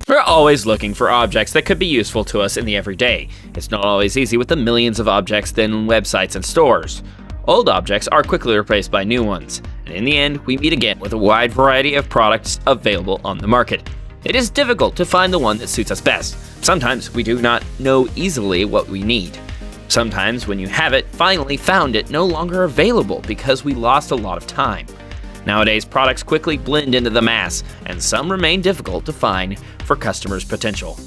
We're always looking for objects that could be useful to us in the everyday. It's not always easy with the millions of objects in websites and stores. Old objects are quickly replaced by new ones, and in the end, we meet again with a wide variety of products available on the market. It is difficult to find the one that suits us best. Sometimes we do not know easily what we need. Sometimes when you have it, finally found it, no longer available because we lost a lot of time. Nowadays, products quickly blend into the mass, and some remain difficult to find for customers' potential.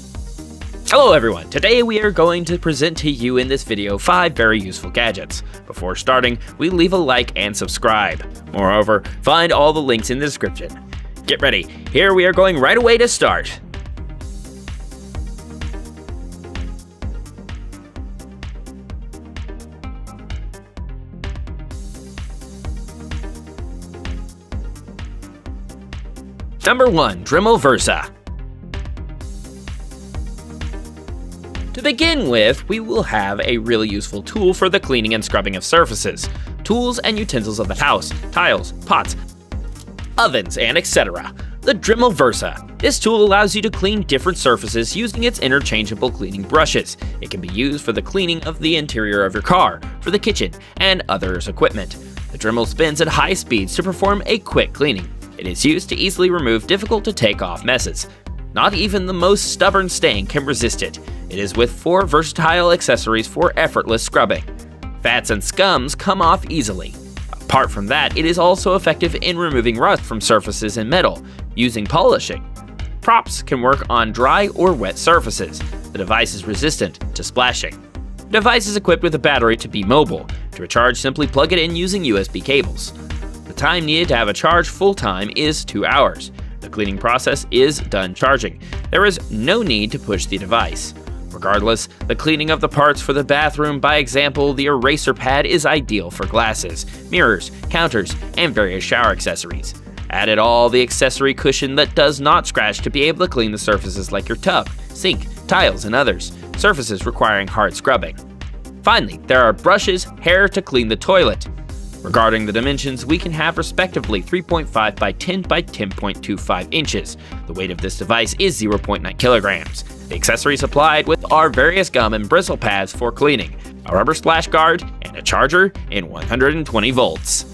Hello everyone, today we are going to present to you in this video 5 very useful gadgets. Before starting, we leave a like and subscribe. Moreover, find all the links in the description. Get ready, here we are going right away to start. Number 1. Dremel Versa. To begin with, we will have a really useful tool for the cleaning and scrubbing of surfaces, tools and utensils of the house, tiles, pots, ovens, and etc. The Dremel Versa. This tool allows you to clean different surfaces using its interchangeable cleaning brushes. It can be used for the cleaning of the interior of your car, for the kitchen, and others' equipment. The Dremel spins at high speeds to perform a quick cleaning. It is used to easily remove difficult to take off messes. Not even the most stubborn stain can resist it. It is with 4 versatile accessories for effortless scrubbing. Fats and scums come off easily. Apart from that, it is also effective in removing rust from surfaces and metal, using polishing. Props can work on dry or wet surfaces. The device is resistant to splashing. The device is equipped with a battery to be mobile. To recharge, simply plug it in using USB cables. The time needed to have a charge full time is 2 hours. The cleaning process is done charging. There is no need to push the device. Regardless, the cleaning of the parts for the bathroom, by example, the eraser pad, is ideal for glasses, mirrors, counters, and various shower accessories. Added all the accessory cushion that does not scratch to be able to clean the surfaces like your tub, sink, tiles, and others, surfaces requiring hard scrubbing. Finally, there are brushes, hair to clean the toilet. Regarding the dimensions, we can have respectively 3.5 by 10 by 10.25 inches. The weight of this device is 0.9 kilograms. The accessories supplied with are various gum and bristle pads for cleaning, a rubber splash guard, and a charger in 120 volts.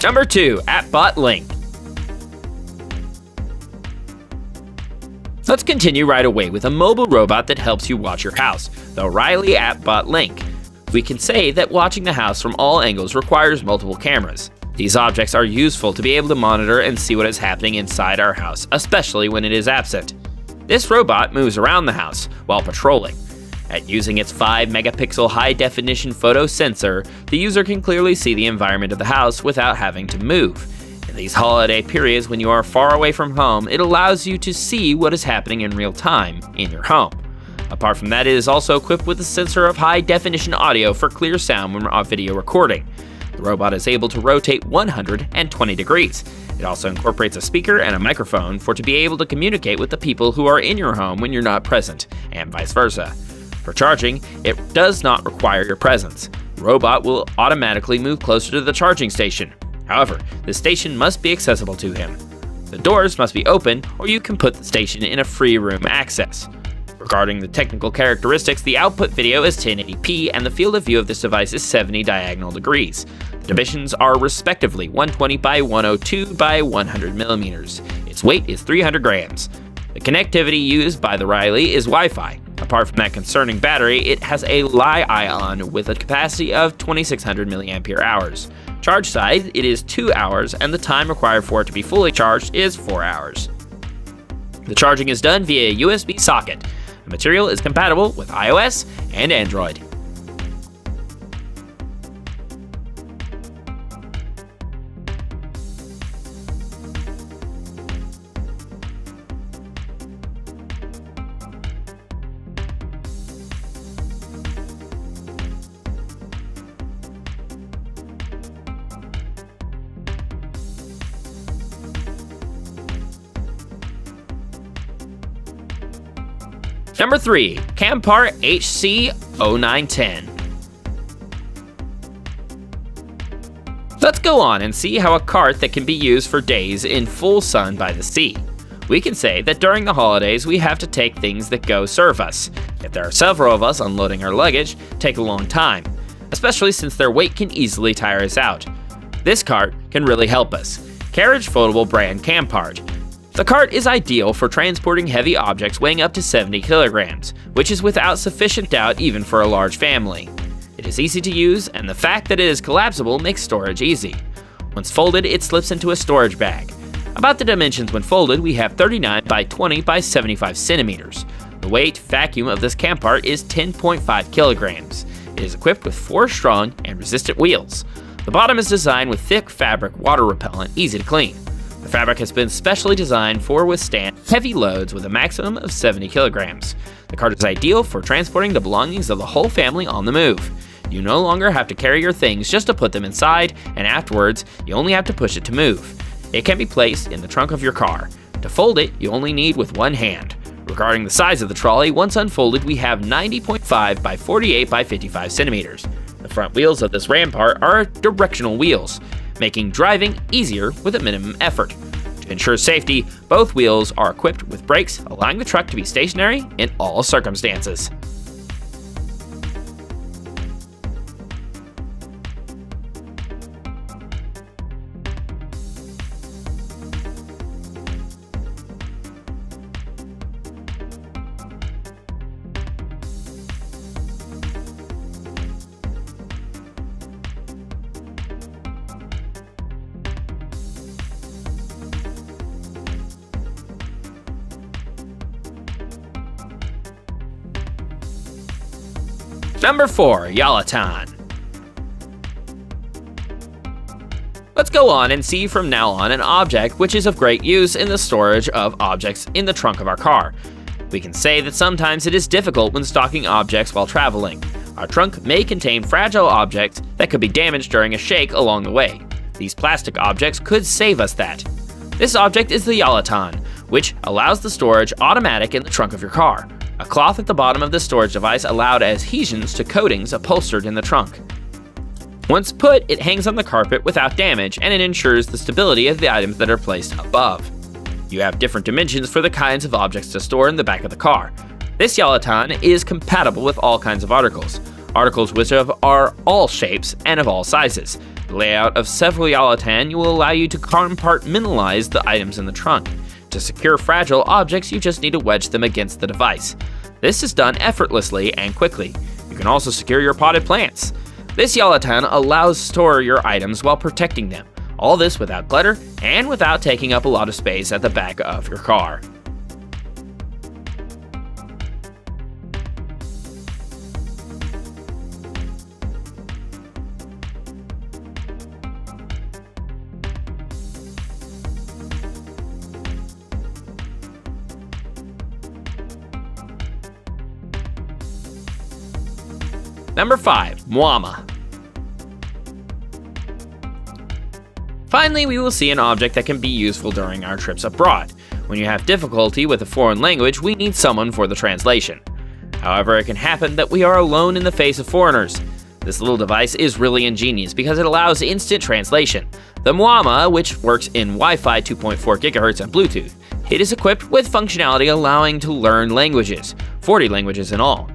Number 2. ATBot Link. Let's continue right away with a mobile robot that helps you watch your house, the O'Reilly ATBot Link. We can say that watching the house from all angles requires multiple cameras. These objects are useful to be able to monitor and see what is happening inside our house, especially when it is absent. This robot moves around the house while patrolling. At using its 5-megapixel high-definition photo sensor, the user can clearly see the environment of the house without having to move. In these holiday periods when you are far away from home, it allows you to see what is happening in real time in your home. Apart from that, it is also equipped with a sensor of high-definition audio for clear sound when video recording. The robot is able to rotate 120 degrees. It also incorporates a speaker and a microphone to be able to communicate with the people who are in your home when you're not present, and vice versa. For charging, it does not require your presence. The robot will automatically move closer to the charging station. However, the station must be accessible to him. The doors must be open, or you can put the station in a free room access. Regarding the technical characteristics, the output video is 1080p and the field of view of this device is 70 diagonal degrees. The dimensions are respectively 120 by 102 by 100 millimeters. Its weight is 300 grams. The connectivity used by the O'Reilly is Wi-Fi. Apart from that concerning battery, it has a Li-ion with a capacity of 2600 mAh. Charge side, it is 2 hours, and the time required for it to be fully charged is 4 hours. The charging is done via a USB socket. The material is compatible with iOS and Android. Number 3. Campart HC-0910. Let's go on and see how a cart that can be used for days in full sun by the sea. We can say that during the holidays we have to take things that go serve us. If there are several of us, unloading our luggage take a long time, especially since their weight can easily tire us out. This cart can really help us. Carriage Foldable brand Campart. The cart is ideal for transporting heavy objects weighing up to 70 kilograms, which is without sufficient doubt even for a large family. It is easy to use, and the fact that it is collapsible makes storage easy. Once folded, it slips into a storage bag. About the dimensions when folded, we have 39 by 20 by 75 centimeters. The weight vacuum of this Campart is 10.5 kilograms. It is equipped with 4 strong and resistant wheels. The bottom is designed with thick fabric, water repellent, easy to clean. The fabric has been specially designed for withstand heavy loads with a maximum of 70 kilograms. The cart is ideal for transporting the belongings of the whole family on the move. You no longer have to carry your things just to put them inside, and afterwards, you only have to push it to move. It can be placed in the trunk of your car. To fold it, you only need with one hand. Regarding the size of the trolley, once unfolded, we have 90.5 by 48 by 55 centimeters. The front wheels of this Campart are directional wheels, making driving easier with a minimum effort. To ensure safety, both wheels are equipped with brakes, allowing the truck to be stationary in all circumstances. Number 4. Yoloton. Let's go on and see from now on an object which is of great use in the storage of objects in the trunk of our car. We can say that sometimes it is difficult when stocking objects while traveling. Our trunk may contain fragile objects that could be damaged during a shake along the way. These plastic objects could save us that. This object is the Yoloton, which allows the storage automatic in the trunk of your car. A cloth at the bottom of the storage device allowed adhesions to coatings upholstered in the trunk. Once put, it hangs on the carpet without damage, and it ensures the stability of the items that are placed above. You have different dimensions for the kinds of objects to store in the back of the car. This Yoloton is compatible with all kinds of articles which are all shapes and of all sizes. The layout of several Yoloton will allow you to compartmentalize the items in the trunk. To secure fragile objects, you just need to wedge them against the device. This is done effortlessly and quickly. You can also secure your potted plants. This Yoloton allows to store your items while protecting them. All this without clutter and without taking up a lot of space at the back of your car. Number 5. Muama. Finally, we will see an object that can be useful during our trips abroad. When you have difficulty with a foreign language, we need someone for the translation. However, it can happen that we are alone in the face of foreigners. This little device is really ingenious because it allows instant translation. The Muama, which works in Wi-Fi 2.4 GHz and Bluetooth. It is equipped with functionality allowing to learn languages, 40 languages in all.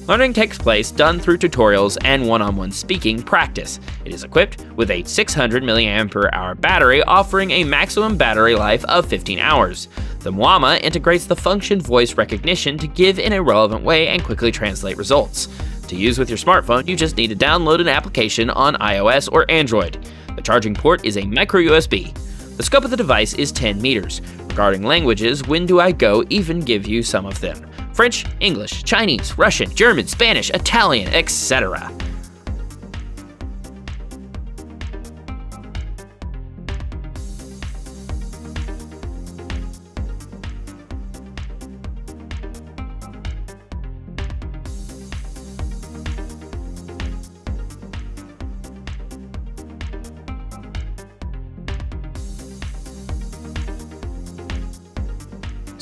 Learning takes place done through tutorials and one-on-one speaking practice. It is equipped with a 600 mAh battery offering a maximum battery life of 15 hours. The Muama integrates the function voice recognition to give in a relevant way and quickly translate results. To use with your smartphone, you just need to download an application on iOS or Android. The charging port is a micro USB. The scope of the device is 10 meters. Regarding languages, when do I go even give you some of them? French, English, Chinese, Russian, German, Spanish, Italian, etc.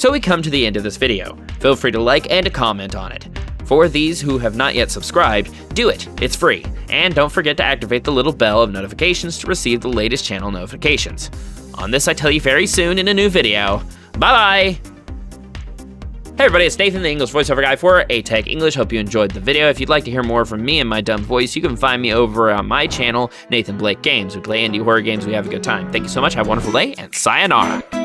So we come to the end of this video. Feel free to like and to comment on it. For these who have not yet subscribed, do it, it's free. And don't forget to activate the little bell of notifications to receive the latest channel notifications. On this I tell you very soon in a new video. Bye bye! Hey everybody, it's Nathan, the English voiceover guy for aTech English. Hope you enjoyed the video. If you'd like to hear more from me and my dumb voice, you can find me over on my channel, Nathan Blake Games. We play indie horror games, we have a good time. Thank you so much, have a wonderful day, and sayonara!